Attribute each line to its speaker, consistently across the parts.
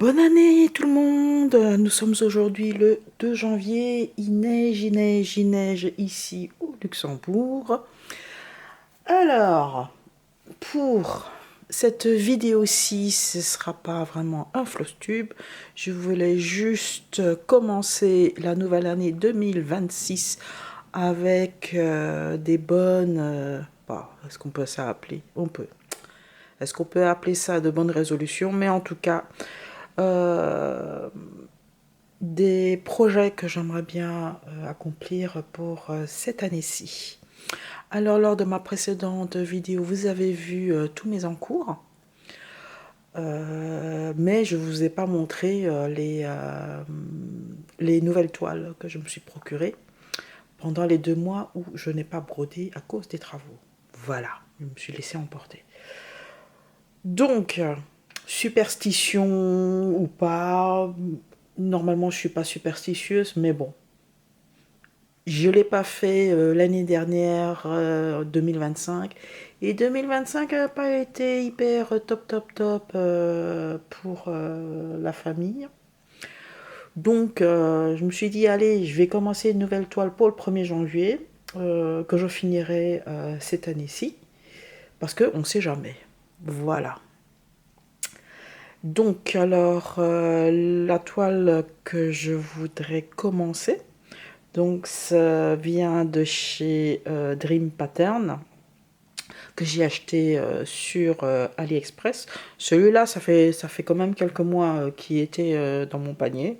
Speaker 1: Bonne année tout le monde. Nous sommes aujourd'hui le 2 janvier. Il neige ici au Luxembourg. Alors, pour cette vidéo-ci, ce ne sera pas vraiment un flostube. Je voulais juste commencer la nouvelle année 2026 avec des bonnes... est-ce qu'on peut ça appeler? On peut. Est-ce qu'on peut appeler ça de bonnes résolutions? Mais en tout cas... des projets que j'aimerais bien accomplir pour cette année-ci. Alors, lors de ma précédente vidéo, vous avez vu tous mes encours, mais je ne vous ai pas montré les nouvelles toiles que je me suis procurées pendant les 2 mois où je n'ai pas brodé à cause des travaux. Voilà, je me suis laissée emporter. Donc, superstition ou pas, normalement je ne suis pas superstitieuse, mais bon. Je ne l'ai pas fait l'année dernière, 2025. Et 2025 n'a pas été hyper top pour la famille. Donc, je me suis dit, allez, je vais commencer une nouvelle toile pour le 1er janvier, que je finirai cette année-ci. Parce qu'on ne sait jamais. Voilà. Donc, alors, la toile que je voudrais commencer, donc ça vient de chez Dream Pattern, que j'ai acheté sur AliExpress. Celui-là, ça fait quand même quelques mois qu'il était dans mon panier.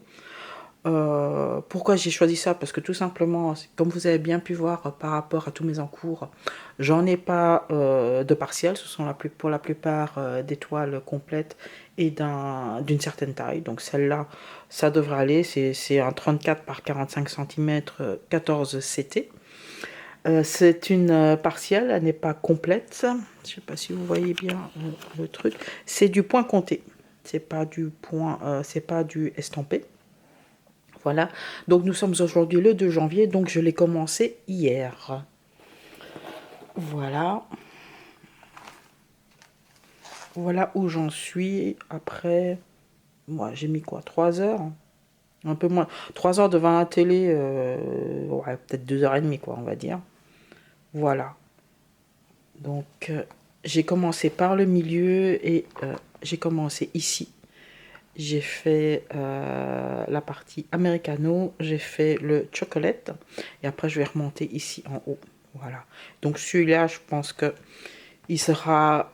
Speaker 1: Pourquoi j'ai choisi ça? Parce que tout simplement, comme vous avez bien pu voir par rapport à tous mes encours, j'en ai pas de partiels. Ce sont pour la plupart des toiles complètes et d'une certaine taille. Donc celle-là, ça devrait aller. C'est un 34 par 45 cm 14 CT. C'est une partielle, elle n'est pas complète. Je ne sais pas si vous voyez bien le truc. C'est du point compté. C'est pas du point, c'est pas du estampé. Voilà, donc nous sommes aujourd'hui le 2 janvier, donc je l'ai commencé hier. Voilà. Voilà où j'en suis après... Moi, j'ai mis quoi? 3 heures? Un peu moins. 3 heures devant la télé, ouais, peut-être 2h30, quoi, on va dire. Voilà. Donc, j'ai commencé par le milieu et j'ai commencé ici. J'ai fait la partie americano, j'ai fait le chocolate et après je vais remonter ici en haut. Voilà. Donc celui-là, je pense que il sera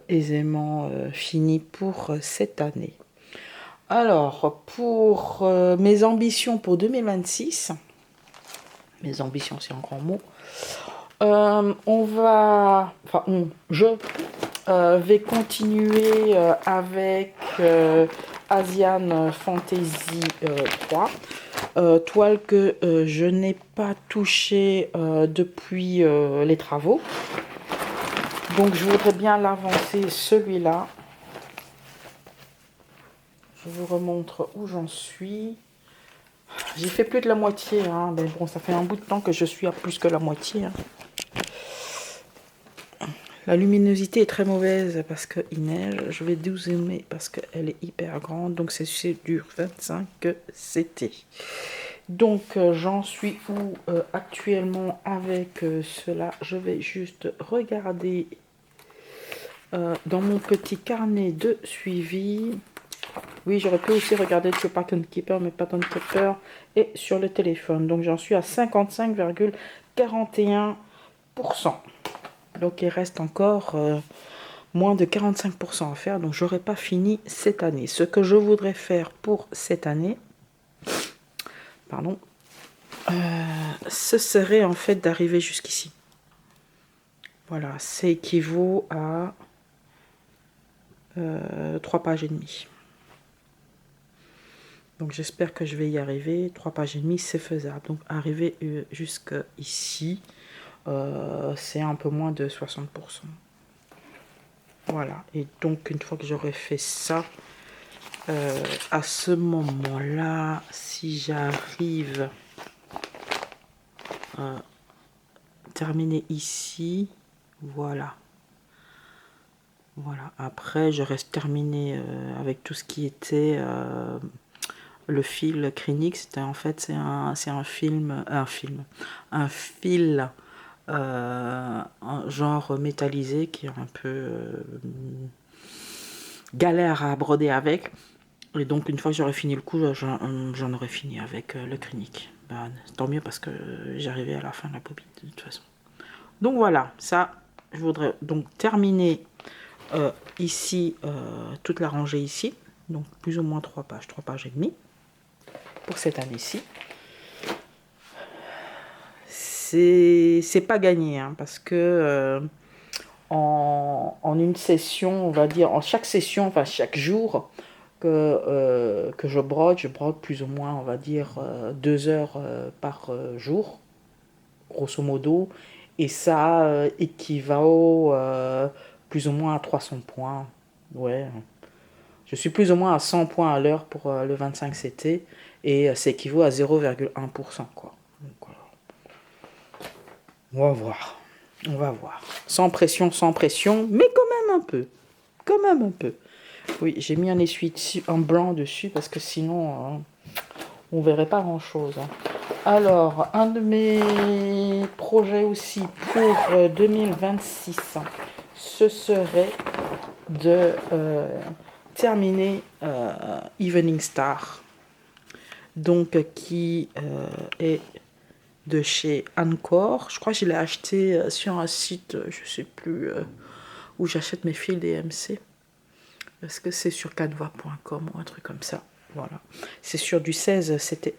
Speaker 1: aisément fini pour cette année. Alors, pour mes ambitions pour 2026, mes ambitions c'est un grand mot, je vais continuer avec Asian Fantasy 3, toile que je n'ai pas touchée depuis les travaux. Donc je voudrais bien l'avancer celui-là. Je vous remontre où j'en suis. J'ai fait plus de la moitié, hein. Mais bon, ça fait un bout de temps que je suis à plus que la moitié. Hein. La luminosité est très mauvaise parce qu'il neige. Je vais dézoomer parce qu'elle est hyper grande. Donc c'est du 25 CT. Donc j'en suis où actuellement avec cela? Je vais juste regarder dans mon petit carnet de suivi. Oui, j'aurais pu aussi regarder sur Pattern Keeper, mais Pattern Keeper est sur le téléphone. Donc j'en suis à 55,41%. Donc il reste encore moins de 45% à faire. Donc j'aurais pas fini cette année. Ce que je voudrais faire pour cette année, pardon, ce serait en fait d'arriver jusqu'ici. Voilà, ça équivaut à 3 pages et demie. Donc j'espère que je vais y arriver. 3 pages et demie, c'est faisable. Donc arriver jusqu'ici, c'est un peu moins de 60%. Voilà. Et donc une fois que j'aurai fait ça, à ce moment-là, si j'arrive à terminer ici, voilà. Voilà, après je reste terminé avec tout ce qui était le fil Krinix. C'était en fait c'est un film, un fil un genre métallisé qui est un peu galère à broder avec. Et donc une fois que j'aurais fini le coup, j'en aurais fini avec le Krinix. Bah, tant mieux parce que j'arrivais à la fin de la bobine de toute façon. Donc voilà, ça je voudrais donc terminer ici toute la rangée ici, donc plus ou moins 3 pages et demie pour cette année-ci. C'est pas gagné hein, parce que en une session, on va dire, en chaque session, enfin chaque jour que je brode plus ou moins, on va dire, 2 heures par jour, grosso modo, et ça équivaut plus ou moins à 300 points. Ouais, je suis plus ou moins à 100 points à l'heure pour le 25 CT, et ça équivaut à 0,1%, quoi. Donc, on va voir. On va voir. Sans pression, mais quand même un peu. Quand même un peu. Oui, j'ai mis un essuie-dessus, un blanc dessus, parce que sinon, on verrait pas grand-chose. Alors, un de mes projets aussi pour 2026, ce serait de terminer Evening Star, donc qui est de chez Ancore. Je crois que je l'ai acheté sur un site, je sais plus où j'achète mes fils DMC. Est-ce que c'est sur canva.com ou un truc comme ça? Voilà. C'est sur du 16, c'était.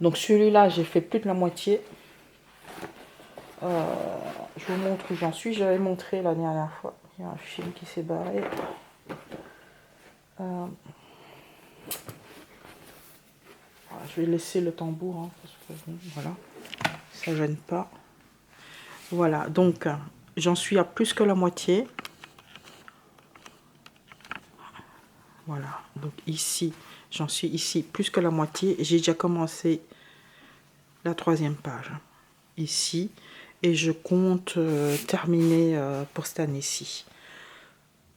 Speaker 1: Donc celui-là, j'ai fait plus de la moitié. Je vous montre où j'en suis. J'avais montré la dernière fois. Il y a un film qui s'est barré. Je vais laisser le tambour, hein, parce que bon, voilà, ça gêne pas. Voilà, donc j'en suis à plus que la moitié. Voilà, donc ici, j'en suis ici plus que la moitié. J'ai déjà commencé la 3e page, ici, et je compte terminer pour cette année-ci.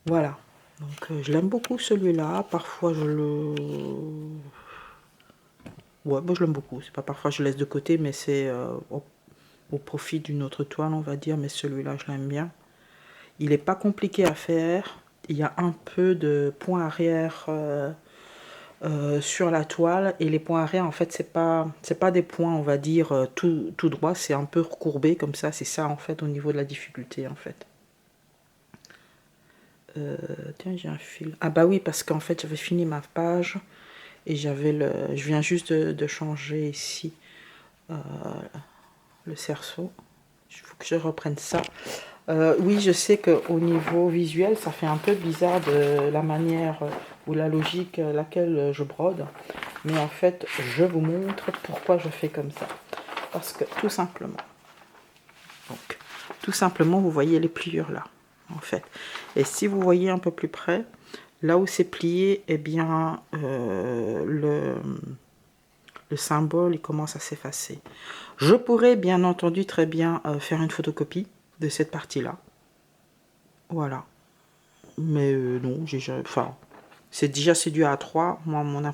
Speaker 1: Voilà, donc je l'aime beaucoup celui-là. Parfois je le... Ouais, moi je l'aime beaucoup. C'est pas parfois je laisse de côté, mais c'est au profit d'une autre toile, on va dire. Mais celui-là, je l'aime bien. Il n'est pas compliqué à faire. Il y a un peu de points arrière sur la toile. Et les points arrière, en fait, c'est pas des points, on va dire, tout droit. C'est un peu recourbé comme ça. C'est ça, en fait, au niveau de la difficulté, en fait. Tiens, j'ai un fil. Ah bah oui, parce qu'en fait, j'avais fini ma page. Et j'avais je viens juste de changer ici le cerceau. Il faut que je reprenne ça. Oui, je sais qu'au niveau visuel, ça fait un peu bizarre de la manière ou la logique laquelle je brode. Mais en fait, je vous montre pourquoi je fais comme ça. Parce que tout simplement, vous voyez les pliures là, en fait. Et si vous voyez un peu plus près, là où c'est plié, eh bien, le symbole, il commence à s'effacer. Je pourrais, bien entendu, très bien faire une photocopie de cette partie-là. Voilà. Mais non, enfin, c'est du A3. Moi, mon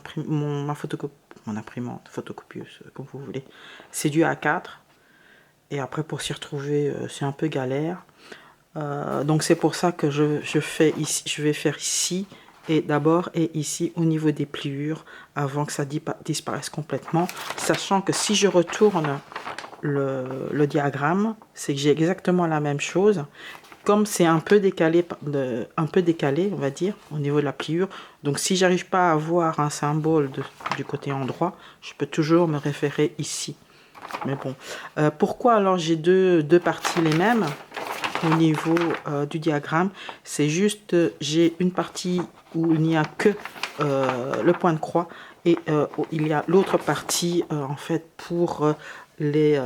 Speaker 1: imprimante, photocopieuse, comme vous voulez, c'est du A4. Et après, pour s'y retrouver, c'est un peu galère. Donc c'est pour ça que je vais faire ici et d'abord et ici au niveau des pliures avant que ça disparaisse complètement, sachant que si je retourne le diagramme, c'est que j'ai exactement la même chose. Comme c'est un peu décalé, on va dire, au niveau de la pliure, donc si j'arrive pas à avoir un symbole du côté endroit, je peux toujours me référer ici. Mais bon, pourquoi alors j'ai deux parties les mêmes au niveau du diagramme? C'est juste, j'ai une partie où il n'y a que le point de croix et il y a l'autre partie en fait pour les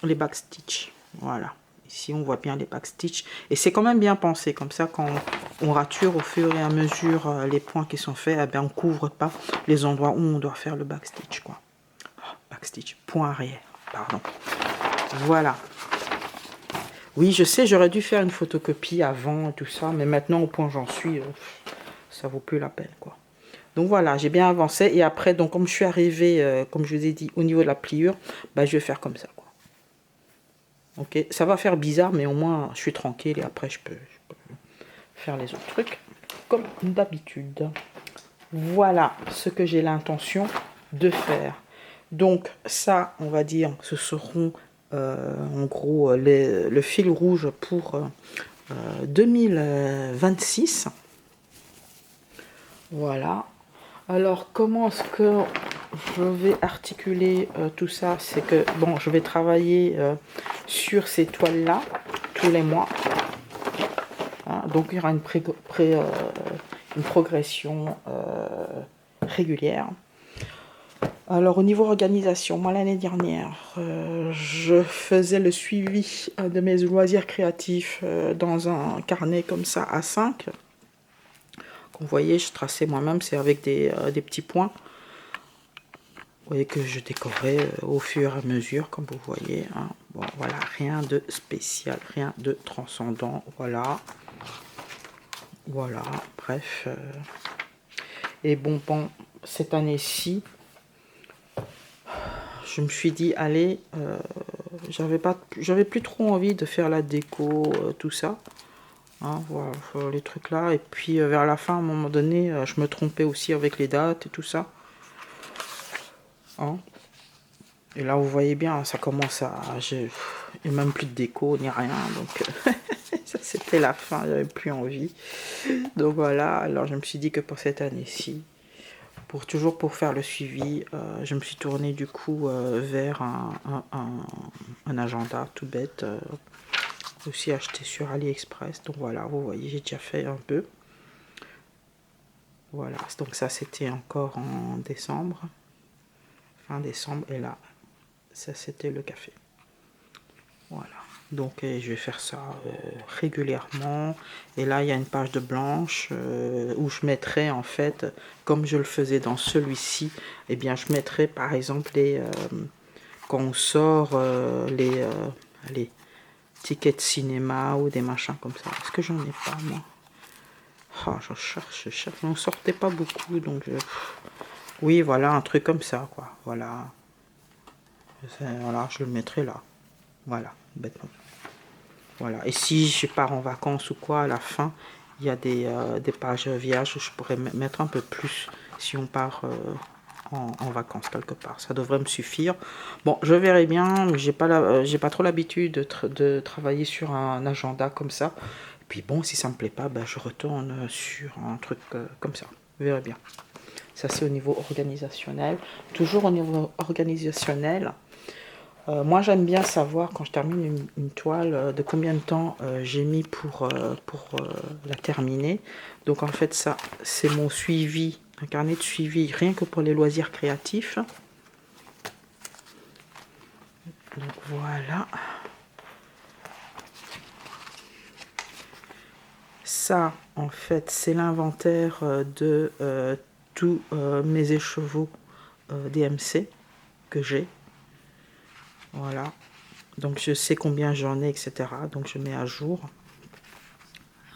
Speaker 1: backstitch. Voilà. Ici, on voit bien les backstitch. Et c'est quand même bien pensé. Comme ça, quand on rature au fur et à mesure les points qui sont faits, eh bien, on ne couvre pas les endroits où on doit faire le backstitch, quoi. Oh, backstitch, point arrière, pardon. Voilà. Oui, je sais, j'aurais dû faire une photocopie avant et tout ça, mais maintenant au point où j'en suis, ça vaut plus la peine, quoi. Donc voilà, j'ai bien avancé et après, donc comme je suis arrivée, comme je vous ai dit, au niveau de la pliure, bah, je vais faire comme ça, quoi. Ok, ça va faire bizarre, mais au moins je suis tranquille et après je peux faire les autres trucs comme d'habitude. Voilà ce que j'ai l'intention de faire. Donc ça, on va dire, ce seront en gros le fil rouge pour 2026. Voilà. Alors comment est-ce que je vais articuler tout ça? C'est que bon, je vais travailler sur ces toiles-là tous les mois. Hein, donc il y aura une progression régulière. Alors au niveau organisation, moi l'année dernière, je faisais le suivi de mes loisirs créatifs dans un carnet comme ça à 5. Vous voyez, je traçais moi-même, c'est avec des petits points. Vous voyez que je décorais au fur et à mesure, comme vous voyez. Hein. Bon, voilà, rien de spécial, rien de transcendant. Voilà. Voilà, bref. Et bon, cette année-ci, je me suis dit, allez, j'avais plus trop envie de faire la déco, tout ça. Hein, voilà, les trucs là. Et puis vers la fin, à un moment donné, je me trompais aussi avec les dates et tout ça. Hein. Et là, vous voyez bien, ça commence à... Il n'y a même plus de déco, ni rien. Donc, ça, c'était la fin, j'avais plus envie. Donc voilà, alors je me suis dit que pour cette année-ci, toujours pour faire le suivi, je me suis tournée du coup vers un agenda tout bête, aussi acheté sur AliExpress. Donc voilà, vous voyez, j'ai déjà fait un peu. Voilà, donc ça c'était encore en décembre, fin décembre, et là, ça c'était le café. Voilà, donc je vais faire ça régulièrement. Et là, il y a une page de blanche où je mettrai en fait, comme je le faisais dans celui-ci, eh bien je mettrai par exemple quand on sort les tickets de cinéma ou des machins comme ça. Est-ce que j'en ai pas moi? Oh, je cherche. On sortait pas beaucoup, donc oui, voilà, un truc comme ça, quoi. Voilà. Voilà, je le mettrai là. Voilà, bêtement. Voilà. Et si je pars en vacances ou quoi, à la fin, il y a des pages vierges où je pourrais mettre un peu plus si on part en vacances quelque part. Ça devrait me suffire. Bon, je verrai bien. J'ai pas trop l'habitude de travailler sur un agenda comme ça. Et puis bon, si ça me plaît pas, ben, je retourne sur un truc comme ça. Vous verrez bien. Ça, c'est au niveau organisationnel. Toujours au niveau organisationnel. Moi, j'aime bien savoir, quand je termine une toile, de combien de temps j'ai mis pour la terminer. Donc, en fait, ça, c'est mon suivi, un carnet de suivi, rien que pour les loisirs créatifs. Donc, voilà. Ça, en fait, c'est l'inventaire de tous mes écheveaux DMC que j'ai. Voilà. Donc, je sais combien j'en ai, etc. Donc, je mets à jour.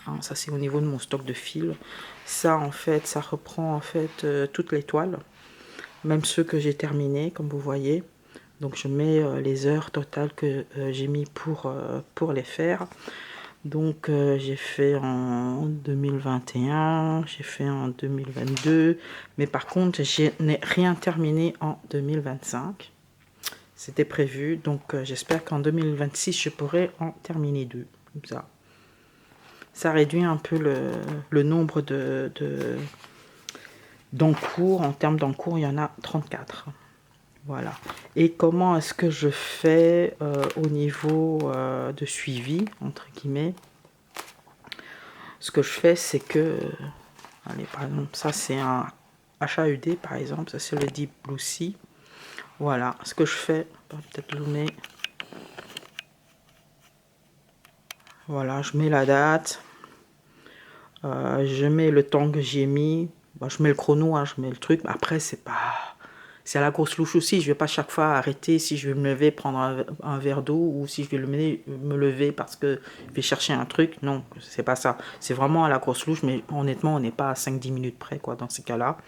Speaker 1: Hein, ça, c'est au niveau de mon stock de fils. Ça, en fait, ça reprend en fait toutes les toiles. Même ceux que j'ai terminés, comme vous voyez. Donc, je mets les heures totales que j'ai mis pour les faire. Donc, j'ai fait en 2021, j'ai fait en 2022. Mais par contre, je n'ai rien terminé en 2025. C'était prévu. Donc, j'espère qu'en 2026, je pourrai en terminer 2. Comme ça. Ça réduit un peu le nombre d'encours. En termes d'encours, il y en a 34. Voilà. Et comment est-ce que je fais au niveau de suivi, entre guillemets? Ce que je fais, c'est que... allez, par exemple, ça c'est un HAUD, par exemple. Ça c'est le Deep Blue Sea. Voilà. Ce que je fais, peut-être zoomer. Voilà, je mets la date. Je mets le temps que j'ai mis. Bon, je mets le chrono, hein, je mets le truc. Après, c'est pas C'est à la grosse louche aussi. Je vais pas chaque fois arrêter si je vais me lever, prendre un verre d'eau ou si je vais me lever parce que je vais chercher un truc. Non, c'est pas ça. C'est vraiment à la grosse louche, mais honnêtement, on n'est pas à 5-10 minutes près, quoi, dans ces cas-là.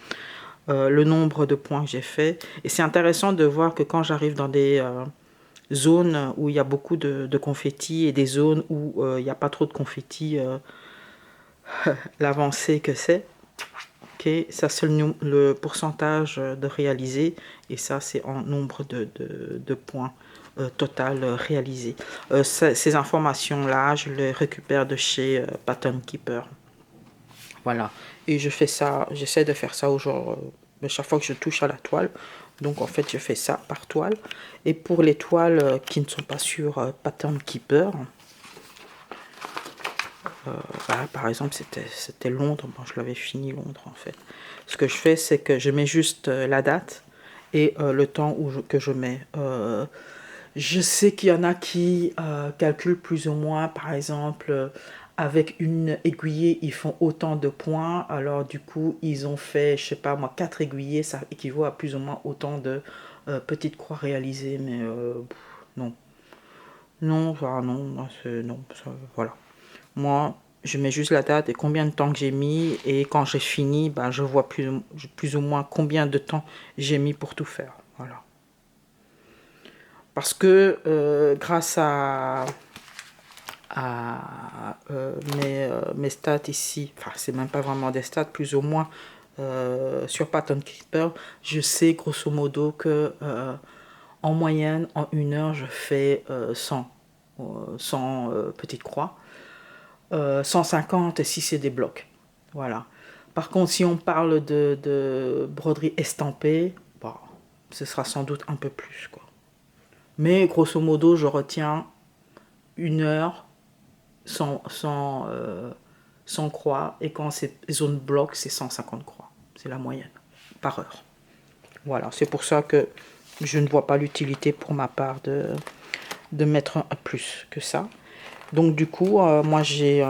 Speaker 1: Le nombre de points que j'ai fait. Et c'est intéressant de voir que quand j'arrive dans des zones où il y a beaucoup de confettis et des zones où il n'y a pas trop de confettis, l'avancée que c'est. Okay, ça c'est le pourcentage de réalisé et ça c'est en nombre de points total réalisés. Ces informations-là, je les récupère de chez Pattern Keeper. Voilà, et je fais ça, j'essaie de faire ça chaque fois que je touche à la toile. Donc en fait je fais ça par toile. Et pour les toiles qui ne sont pas sur Pattern Keeper, voilà, par exemple c'était Londres, bon, je l'avais fini Londres en fait. Ce que je fais c'est que je mets juste la date et le temps que je mets. Je sais qu'il y en a qui calculent plus ou moins, par exemple avec une aiguillée ils font autant de points, alors du coup ils ont fait, je sais pas moi, 4 aiguillés, ça équivaut à plus ou moins autant de petites croix réalisées, mais non. Non, enfin, non, non, ça, voilà. Moi, je mets juste la date et combien de temps que j'ai mis. Et quand j'ai fini, ben, je vois plus ou moins combien de temps j'ai mis pour tout faire. Voilà. Parce que grâce à mes stats ici, enfin, c'est même pas vraiment des stats, plus ou moins sur Pattern Keeper, je sais grosso modo que en moyenne, en 1 heure, je fais 100 petites croix. 150 si c'est des blocs. Voilà. Par contre, si on parle de broderie estampée, bah, ce sera sans doute un peu plus, quoi. Mais grosso modo, je retiens 1 heure sans croix. Et quand c'est zone bloc, c'est 150 croix. C'est la moyenne par heure. Voilà, c'est pour ça que je ne vois pas l'utilité pour ma part de mettre un plus que ça. Donc du coup, moi j'ai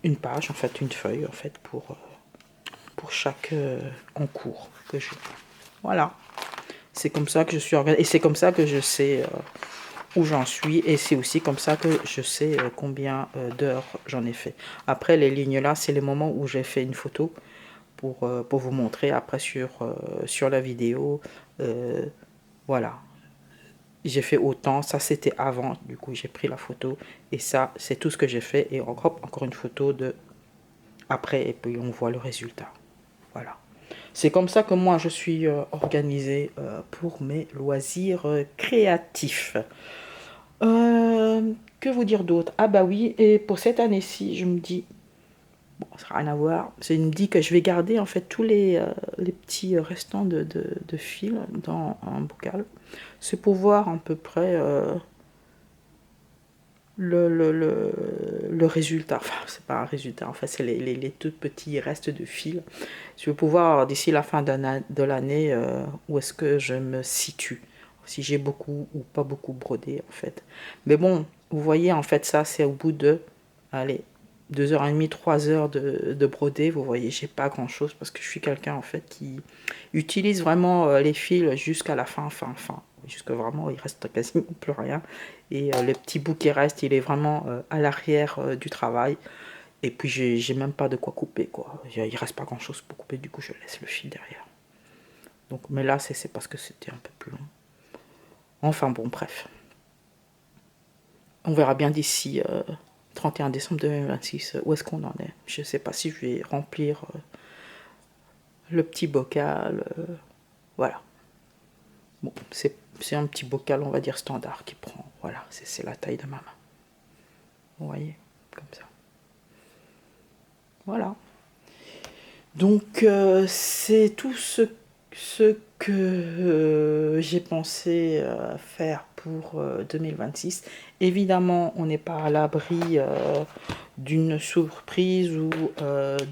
Speaker 1: une page, en fait, une feuille, en fait, pour chaque concours que j'ai. Voilà. C'est comme ça que je suis organisée. Et c'est comme ça que je sais où j'en suis. Et c'est aussi comme ça que je sais combien d'heures j'en ai fait. Après, les lignes là, c'est les moments où j'ai fait une photo pour vous montrer après sur la vidéo. Voilà. J'ai fait autant, ça c'était avant, du coup j'ai pris la photo et ça c'est tout ce que j'ai fait et encore une photo de après et puis on voit le résultat. Voilà. C'est comme ça que moi je suis organisée pour mes loisirs créatifs. Que vous dire d'autre? Ah bah oui, et pour cette année-ci, je me dis, bon, ça n'a rien à voir, je me dis que je vais garder en fait tous les petits restants de fil dans un bocal. C'est pour voir à peu près le résultat. Enfin, c'est pas un résultat, en fait, c'est les tout petits restes de fil. Je vais pouvoir, d'ici la fin de l'année, où est-ce que je me situe. Si j'ai beaucoup ou pas beaucoup brodé, en fait. Mais bon, vous voyez, en fait, ça, c'est au bout de, allez, 2h30, 3 heures de broder. Vous voyez, j'ai pas grand-chose parce que je suis quelqu'un, en fait, qui utilise vraiment les fils jusqu'à la fin. Jusque vraiment, il reste quasiment plus rien. Et le petit bout qui reste, il est vraiment à l'arrière du travail. Et puis, j'ai même pas de quoi couper, quoi. Il reste pas grand-chose pour couper, du coup, je laisse le fil derrière. Donc, mais là, c'est parce que c'était un peu plus long. Enfin, bon, bref. On verra bien d'ici 31 décembre 2026 où est-ce qu'on en est. Je sais pas si je vais remplir le petit bocal. Voilà. Bon, c'est un petit bocal, on va dire, standard qui prend. Voilà, c'est la taille de ma main. Vous voyez, comme ça. Voilà. Donc, c'est tout ce que j'ai pensé faire pour 2026. Évidemment, on n'est pas à l'abri d'une surprise ou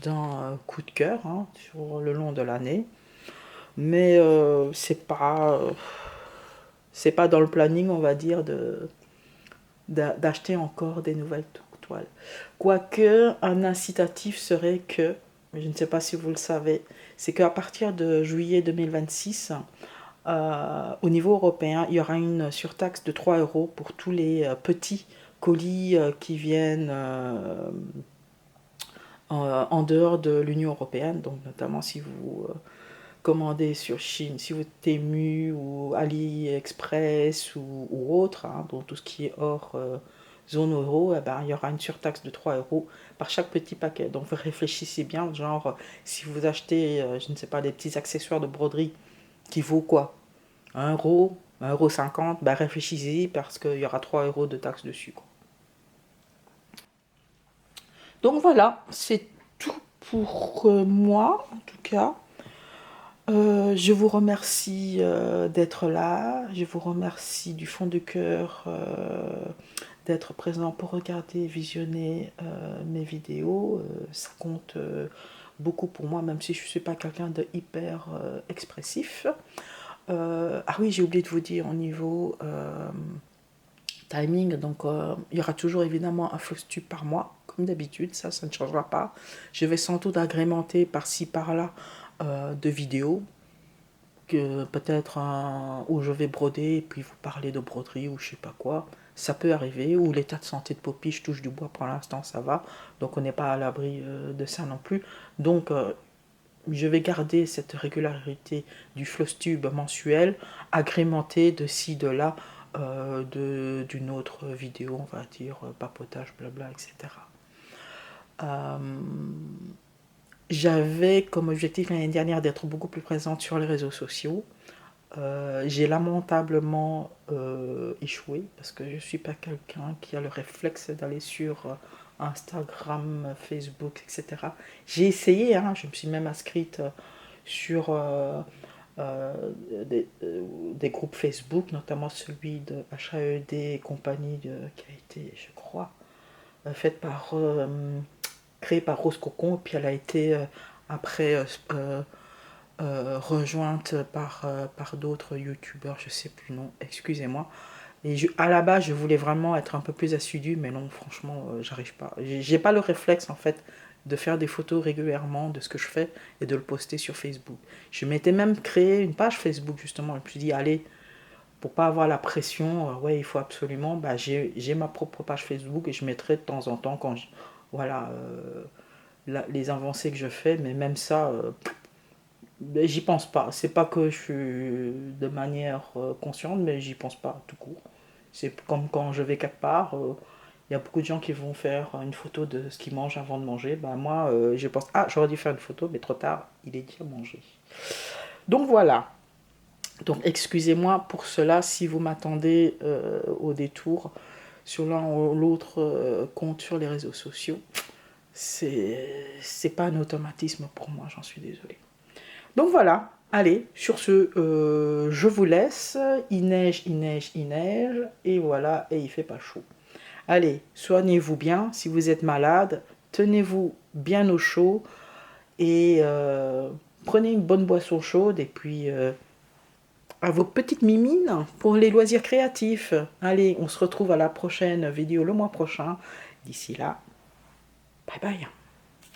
Speaker 1: d'un coup de cœur hein, sur le long de l'année. Mais c'est pas dans le planning, on va dire, d'acheter encore des nouvelles toiles. Quoique, un incitatif serait que, mais je ne sais pas si vous le savez, c'est qu'à partir de juillet 2026, Au niveau européen, il y aura une surtaxe de 3 € pour tous les petits colis qui viennent en dehors de l'Union européenne. Donc notamment si vous commandez sur Chine, si vous Temu ou AliExpress ou autre, hein, donc tout ce qui est hors zone euro, eh ben, il y aura une surtaxe de 3 € par chaque petit paquet. Donc vous réfléchissez bien, genre si vous achetez, je ne sais pas, des petits accessoires de broderie qui vaut quoi, 1 €, 1,50 €, ben réfléchissez parce qu'il y aura 3 € de taxes dessus, quoi. Donc voilà, c'est tout pour moi en tout cas. Je vous remercie d'être là, je vous remercie du fond du cœur d'être présent pour regarder, visionner mes vidéos. Ça compte beaucoup pour moi, même si je ne suis pas quelqu'un de hyper expressif. Ah oui, j'ai oublié de vous dire au niveau timing, donc il y aura toujours évidemment un flux par mois, comme d'habitude, ça ne changera pas. Je vais sans doute agrémenter par-ci par-là de vidéos, que peut-être où je vais broder et puis vous parler de broderie ou je sais pas quoi, ça peut arriver, ou l'état de santé de Poppy, je touche du bois pour l'instant, ça va, donc on n'est pas à l'abri de ça non plus, donc je vais garder cette régularité du Flosstube mensuel, agrémenté de ci, de là, d'une autre vidéo, on va dire, papotage, blabla, etc. J'avais comme objectif l'année dernière d'être beaucoup plus présente sur les réseaux sociaux. J'ai lamentablement échoué parce que je ne suis pas quelqu'un qui a le réflexe d'aller sur Instagram, Facebook, etc. J'ai essayé, hein, je me suis même inscrite sur des groupes Facebook, notamment celui de HAED et compagnie qui a été, je crois, faite par créée par Rose Cocon, et puis elle a été après rejointe par d'autres youtubeurs, je sais plus le nom, excusez-moi. Et à la base, je voulais vraiment être un peu plus assidue, mais non, franchement, j'arrive pas. J'ai pas le réflexe, en fait, de faire des photos régulièrement de ce que je fais et de le poster sur Facebook. Je m'étais même créé une page Facebook, justement. Je me suis dit, allez, pour pas avoir la pression, ouais, il faut absolument, bah, j'ai ma propre page Facebook et je mettrai de temps en temps quand voilà, les avancées que je fais, mais même ça, j'y pense pas. C'est pas que je suis de manière consciente, mais j'y pense pas tout court. C'est comme quand je vais quelque part, il y a beaucoup de gens qui vont faire une photo de ce qu'ils mangent avant de manger. Ben moi, je pense, ah, j'aurais dû faire une photo, mais trop tard, il est déjà mangé. Donc voilà. Donc excusez-moi pour cela si vous m'attendez au détour sur l'un ou l'autre compte sur les réseaux sociaux. C'est pas un automatisme pour moi, j'en suis désolée. Donc voilà, allez, sur ce, je vous laisse. Il neige, il neige, il neige, et voilà, et il fait pas chaud. Allez, soignez-vous bien, si vous êtes malade, tenez-vous bien au chaud, et prenez une bonne boisson chaude, et puis à vos petites mimines pour les loisirs créatifs. Allez, on se retrouve à la prochaine vidéo le mois prochain. D'ici là, bye bye.